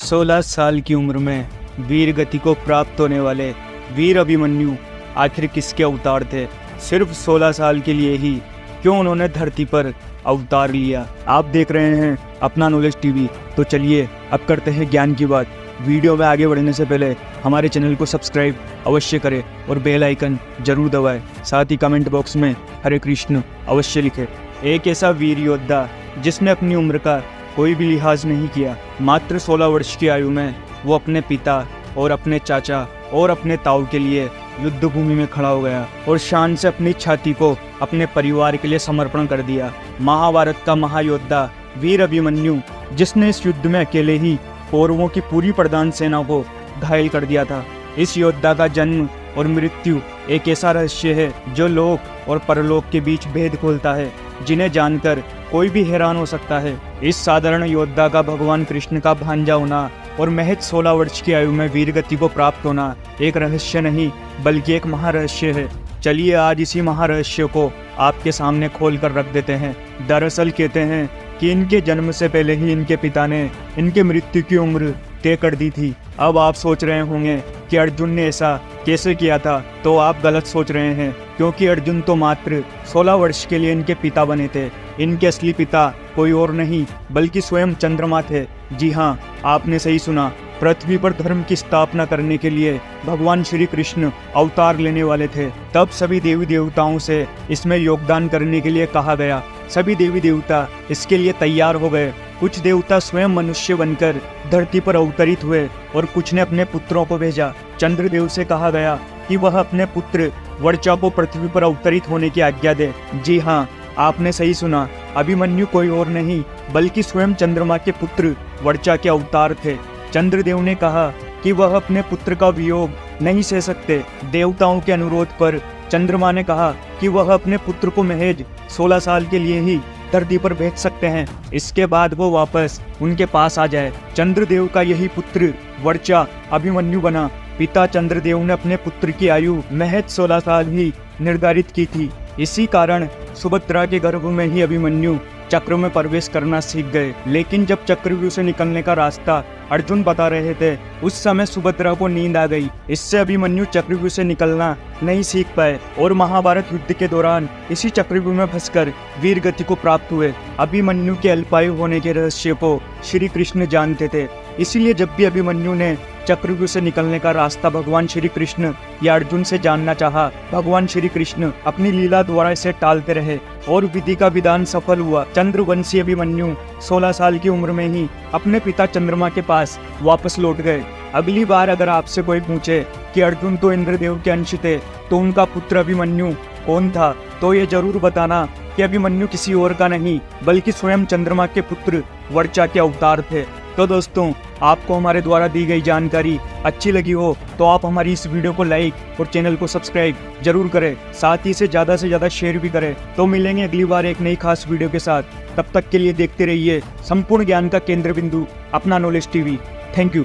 16 साल की उम्र में वीर गति को प्राप्त होने वाले वीर अभिमन्यु आखिर किसके अवतार थे? सिर्फ 16 साल के लिए ही क्यों उन्होंने धरती पर अवतार लिया? आप देख रहे हैं अपना नॉलेज टीवी। तो चलिए अब करते हैं ज्ञान की बात। वीडियो में आगे बढ़ने से पहले हमारे चैनल को सब्सक्राइब अवश्य करें और बेल आइकन जरूर दबाएं। साथ ही कमेंट बॉक्स में हरे कृष्ण अवश्य लिखें। एक ऐसा वीर योद्धा जिसने अपनी उम्र का कोई भी लिहाज नहीं किया, मात्र 16 वर्ष की आयु में वो अपने पिता और अपने चाचा और अपने ताऊ के लिए युद्ध भूमि में खड़ा हो गया और शान से अपनी छाती को अपने परिवार के लिए समर्पण कर दिया। महाभारत का महायोद्धा वीर अभिमन्यु, जिसने इस युद्ध में अकेले ही कौरवों की पूरी प्रधान सेना को घायल कर दिया था। इस योद्धा का जन्म और मृत्यु एक ऐसा रहस्य है जो लोक और परलोक के बीच भेद खोलता है, जिन्हें जानकर कोई भी हैरान हो सकता है। इस साधारण योद्धा का भगवान कृष्ण का भांजा होना और महज 16 वर्ष की आयु में वीर गति को प्राप्त होना एक रहस्य नहीं बल्कि एक महारहस्य है। चलिए आज इसी महारहस्य को आपके सामने खोल कर रख देते हैं। दरअसल कहते हैं कि इनके जन्म से पहले ही इनके पिता ने इनके मृत्यु की उम्र तय कर दी थी। अब आप सोच रहे होंगे कि अर्जुन ने ऐसा कैसे किया था, तो आप गलत सोच रहे हैं, क्योंकि अर्जुन तो मात्र 16 वर्ष के लिए इनके पिता बने थे। इनके असली पिता कोई और नहीं बल्कि स्वयं चंद्रमा थे। जी हाँ, आपने सही सुना। पृथ्वी पर धर्म की स्थापना करने के लिए भगवान श्री कृष्ण अवतार लेने वाले थे। तब सभी देवी देवताओं से इसमें योगदान करने के लिए कहा गया। सभी देवी देवता इसके लिए तैयार हो गए। कुछ देवता स्वयं मनुष्य बनकर धरती पर अवतरित हुए और कुछ ने अपने पुत्रों को भेजा। चंद्रदेव से कहा गया कि वह अपने पुत्र वर्चा को पृथ्वी पर अवतरित होने की आज्ञा दे। जी हाँ, आपने सही सुना। अभिमन्यु कोई और नहीं बल्कि स्वयं चंद्रमा के पुत्र वर्चा के अवतार थे। चंद्रदेव ने कहा कि वह अपने पुत्र का वियोग नहीं सह सकते। देवताओं के अनुरोध पर चंद्रमा ने कहा कि वह अपने पुत्र को महज 16 साल के लिए ही धरती पर भेज सकते हैं, इसके बाद वो वापस उनके पास आ जाए। चंद्रदेव का यही पुत्र वर्चा अभिमन्यु बना। पिता चंद्रदेव ने अपने पुत्र की आयु महज 16 साल ही निर्धारित की थी। इसी कारण सुभद्रा के गर्भ में ही अभिमन्यु चक्र में प्रवेश करना सीख गए। लेकिन जब चक्रव्यूह से निकलने का रास्ता अर्जुन बता रहे थे, उस समय सुभद्रा को नींद आ गई। इससे अभिमन्यु चक्रव्यूह से निकलना नहीं सीख पाए और महाभारत युद्ध के दौरान इसी चक्रव्यूह में फंसकर वीर गति को प्राप्त हुए। अभिमन्यु के अल्पायु होने के रहस्य को श्री कृष्ण जानते थे, इसलिए जब भी अभिमन्यु ने चक्रव्यूह से निकलने का रास्ता भगवान श्री कृष्ण या अर्जुन से जानना चाहा, भगवान श्री कृष्ण अपनी लीला द्वारा इसे टालते रहे और विधि का विधान सफल हुआ। चंद्रवंशी अभिमन्यु 16 साल की उम्र में ही अपने पिता चंद्रमा के पास वापस लौट गए। अगली बार अगर आपसे कोई पूछे कि अर्जुन तो इंद्रदेव के अंश थे, तो उनका पुत्र अभिमन्यु कौन था, तो ये जरूर बताना कि अभिमन्यु किसी और का नहीं बल्कि स्वयं चंद्रमा के पुत्र वर्चा के अवतार थे। तो दोस्तों, आपको हमारे द्वारा दी गई जानकारी अच्छी लगी हो तो आप हमारी इस वीडियो को लाइक और चैनल को सब्सक्राइब जरूर करें। साथ ही इसे ज़्यादा से ज़्यादा शेयर भी करें। तो मिलेंगे अगली बार एक नई खास वीडियो के साथ। तब तक के लिए देखते रहिए संपूर्ण ज्ञान का केंद्र बिंदु अपना नॉलेज टीवी। Thank you.